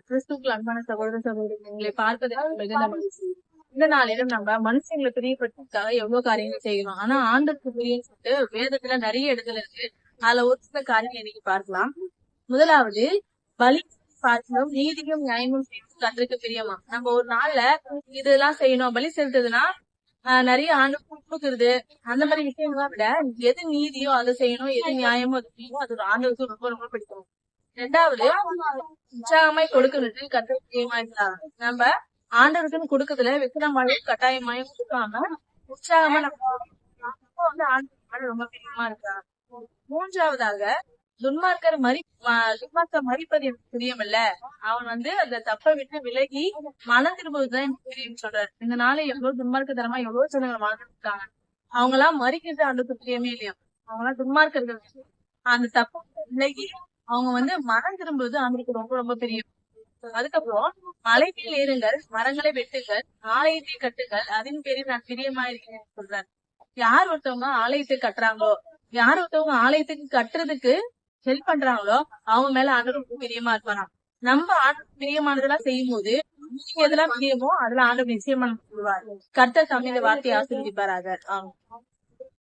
கிறிஸ்துவுக்குள் அன்பான சகோதர சகோதரிகளை உங்களை பார்ப்பதற்கு மிகுந்த மகிழ்ச்சி. இந்த நாளிலும் நம்ம மனுஷங்களை பிரியப்படுத்துறதுக்காக எவ்வளவு காரியங்கள் செய்யணும். ஆனா ஆண்டவருக்கு பிரியன்னு சொல்லிட்டு வேதத்துல நிறைய இடத்துல இருக்கு. அதுல ஒரு சில காரியங்கள் இன்னைக்கு பார்க்கலாம். முதலாவது, பலி பார்க்கணும், நீதியும் நியாயமும் செய்யணும் கர்த்தருக்கு பிரியமா. நம்ம ஒரு நாள்ல இதெல்லாம் செய்யணும், பலி செலுத்துதுன்னா நிறைய ஆண்டு கொடுக்குறது அந்த மாதிரி விஷயங்களை விட எது நீதியோ அதை செய்யணும், எது நியாயமோ அது செய்யணும். அது ஒரு ஆண்டவருக்கு ரொம்ப ரொம்ப பிடிக்கும். ரெண்டாவது, உற்சாகமாய் கொடுக்கறது கர்த்தருக்கு பிரியமா இருந்தாங்க. நம்ம ஆண்டவருக்குன்னு கொடுக்கறதுல விக்கிரமாயும் கட்டாயமாயும் கொடுக்காம உற்சாகமா நம்ம வந்து ஆண்டவருக்கு ரொம்ப பிரியமா இருக்காங்க. மூன்றாவதாக, துன்மார்க்கர் மறிப்பது எனக்கு பிரியமில்ல. அவன் வந்து அந்த தப்பை விட்டு விலகி மனம் திரும்புவதுதான் எனக்கு பிரியம் சொல்றாரு. இந்த நாளை எவ்வளவு துன்மார்க்கத்தனமா எவ்வளவு ஜனங்கள் வாழ்ந்துட்டு இருக்காங்க. அவங்க எல்லாம் மறிக்கிறது ஆண்டவருக்கு பிரியமே இல்லையா. அவங்க எல்லாம் துன்மார்க்கர்கள். அந்த தப்பை விலகி அவங்க வந்து மனம் திரும்புவது அவங்களுக்கு ரொம்ப ரொம்ப பிரியம். அதுக்கப்புறம், மலை மேல் ஏறுங்கள், மரங்களை வெட்டுங்கள், ஆலயத்தை கட்டுங்கள், அதன் பேரில் நான் பிரியமா இருக்கிறேன் சொல்றாரு. யார் ஒருத்தவங்க ஆலயத்தை கட்டுறாங்களோ, யார் ஒருத்தவங்க ஆலயத்துக்கு கட்டுறதுக்கு ஹெல்ப் பண்றாங்களோ அவங்க மேல ஆண்டவர் பிரியமா இருப்பாராம். நம்ம ஆண்டவர் பிரியமானதெல்லாம் செய்யும் போது எதெல்லாம் பிரியமோ அதெல்லாம் ஆண்டவர் நிச்சயமா சொல்லுவாரு. கர்த்தர் தமிழ் வார்த்தையை ஆசீர்வதிப்பாராக.